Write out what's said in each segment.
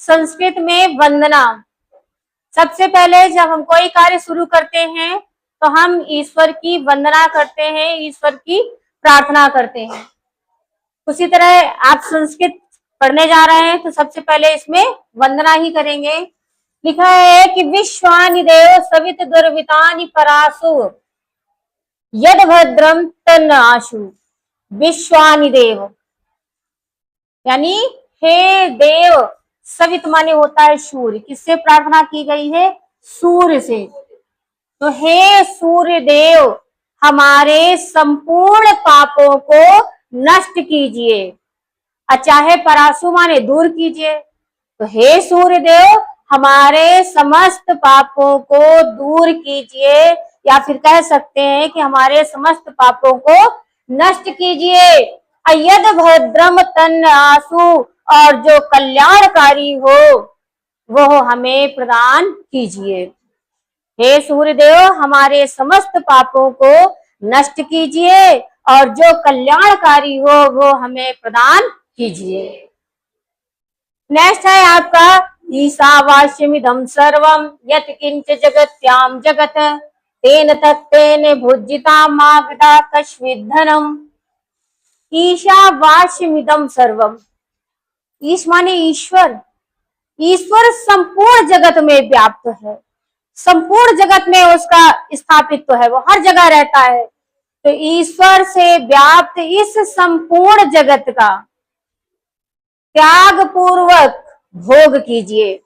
संस्कृत में वंदना। सबसे पहले जब हम कोई कार्य शुरू करते हैं तो हम ईश्वर की वंदना करते हैं, ईश्वर की प्रार्थना करते हैं। उसी तरह आप संस्कृत पढ़ने जा रहे हैं तो सबसे पहले इसमें वंदना ही करेंगे। लिखा है कि विश्वानि देव सवित दुर्वितानि परासु यद भद्रम तन्नाशु। विश्वानि देव यानी हे देव, सवित माने होता है सूर्य। किससे प्रार्थना की गई है? सूर्य से। तो हे सूर्य देव, हमारे संपूर्ण पापों को नष्ट कीजिए। चाहे परासु माने दूर कीजिए। तो हे सूर्य देव, हमारे समस्त पापों को दूर कीजिए, या फिर कह सकते हैं कि हमारे समस्त पापों को नष्ट कीजिए। यद भद्रम तन्न आसु, और जो कल्याणकारी हो वो हमें प्रदान कीजिए। हे सूर्यदेव, हमारे समस्त पापों को नष्ट कीजिए और जो कल्याणकारी हो वो हमें प्रदान कीजिए। नेक्स्ट है आपका ईशावास्यमिदं सर्वं यत् किंच जगत्याम जगत तेन तत्तेन भुज्जिता मागधा कश्मिद्धनम। ईशावास्यमिदं सर्वम, ईश माने ईश्वर। ईश्वर संपूर्ण जगत में व्याप्त है, संपूर्ण जगत में उसका स्थापित्व है, वो हर जगह रहता है। तो ईश्वर से व्याप्त इस संपूर्ण जगत का त्याग पूर्वक भोग कीजिए।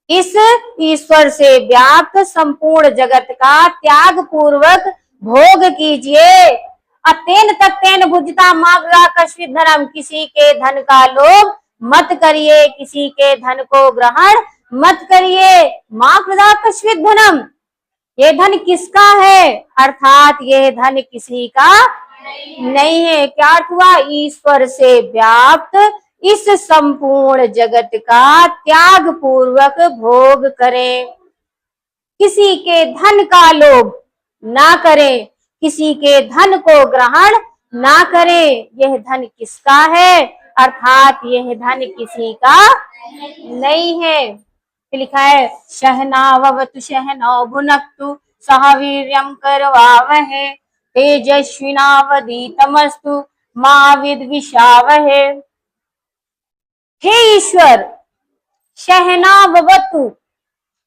इस ईश्वर से व्याप्त संपूर्ण जगत का त्याग पूर्वक भोग कीजिए। अतेन तत्तेन भुज्यता मागधा कश्चित् धनम, किसी के धन का लोभ मत करिए, किसी के धन को ग्रहण मत करिए। मागधा कश्चित् धनम, ये धन किसका है? अर्थात यह धन किसी का नहीं है। क्या अर्थ हुआ? ईश्वर से व्याप्त इस संपूर्ण जगत का त्याग पूर्वक भोग करें। किसी के धन का लोभ ना करें, किसी के धन को ग्रहण ना करें। यह धन किसका है? अर्थात यह धन किसी का नहीं है। लिखा है शहनावतु शहनौ भुनक्तु सह वीर्यं करवावहै तेजस्विनावधीतमस्तु मा विद्विषावहै। हे ईश्वर, शहनावतु,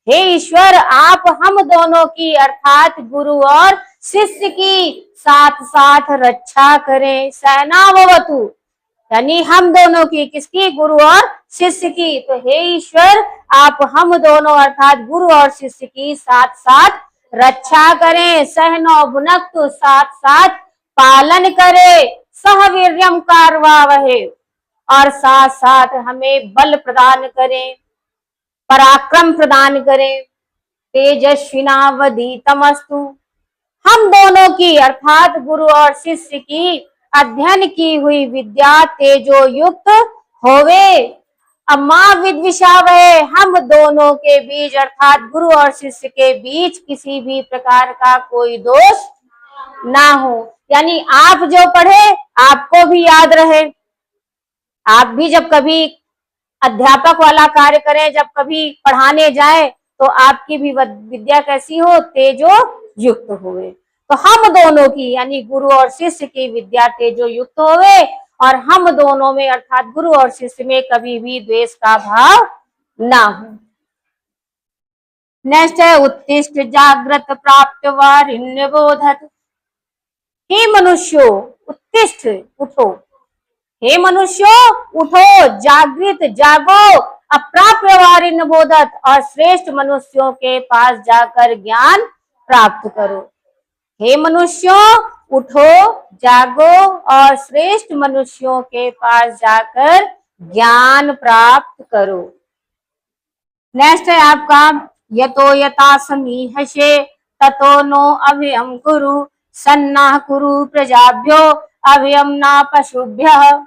हे ईश्वर आप हम दोनों की अर्थात गुरु और शिष्य की साथ साथ रक्षा करें। शहनावतु यानी हम दोनों की, किसकी? गुरु और शिष्य की। तो हे ईश्वर आप हम दोनों अर्थात गुरु और शिष्य की साथ साथ रक्षा करें। सहनो भुनक्तु, साथ साथ पालन करें। सह वीर्यम कारवावहै, और साथ साथ हमें बल प्रदान करें, पराक्रम प्रदान करें। तेजस्विनावधीतमस्तु, हम दोनों की अर्थात गुरु और शिष्य की अध्ययन की हुई विद्या तेजो युक्त होवे। अम्मा विद्विषावहै, हम दोनों के बीच अर्थात गुरु और शिष्य के बीच किसी भी प्रकार का कोई दोष ना हो। यानी आप जो पढ़े आपको भी याद रहे। आप भी जब कभी अध्यापक वाला कार्य करें, जब कभी पढ़ाने जाए तो आपकी भी विद्या कैसी हो? तेजो युक्त होवे। तो हम दोनों की यानी गुरु और शिष्य की विद्या तेजो युक्त होवे, और हम दोनों में अर्थात गुरु और शिष्य में कभी भी द्वेष का भाव ना हो। नेक्स्ट है उत्तिष्ठ जागृत प्राप्त वारिण्य बोधत। हे मनुष्यो उत्तिष्ठ, उठो। हे मनुष्यो उठो, जागृत जागो, अप्राप्य वारिण्य बोधत, और श्रेष्ठ मनुष्यों के पास जाकर ज्ञान प्राप्त करो। हे मनुष्यों उठो, जागो और श्रेष्ठ मनुष्यों के पास जाकर ज्ञान प्राप्त करो। नेक्स्ट है आपका यतो यथा समीहसे ततो नो अभयम कुरु सन्नाह कुरु प्रजाभ्यो अभयम ना पशुभ्यः।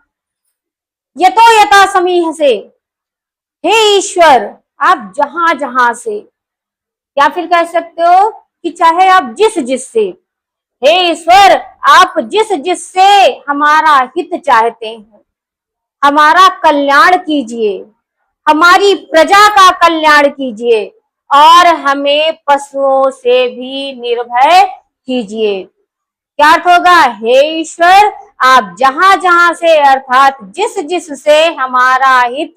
यतो यथा समीहसे, हे ईश्वर आप जहां जहां से, या फिर कह सकते हो कि चाहे आप जिस जिस से, हे ईश्वर आप जिस जिस से हमारा हित चाहते हैं, हमारा कल्याण कीजिए, हमारी प्रजा का कल्याण कीजिए और हमें पशुओं से भी निर्भय कीजिए। क्या अर्थ होगा? हे ईश्वर, आप जहां जहां से अर्थात जिस जिस से हमारा हित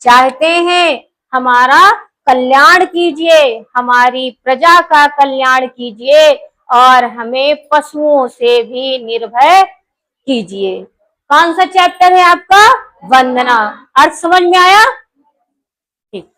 चाहते हैं, हमारा कल्याण कीजिए, हमारी प्रजा का कल्याण कीजिए और हमें पशुओं से भी निर्भय कीजिए। कौन सा चैप्टर है आपका? वंदना। अर्थ समझ में आया? ठीक।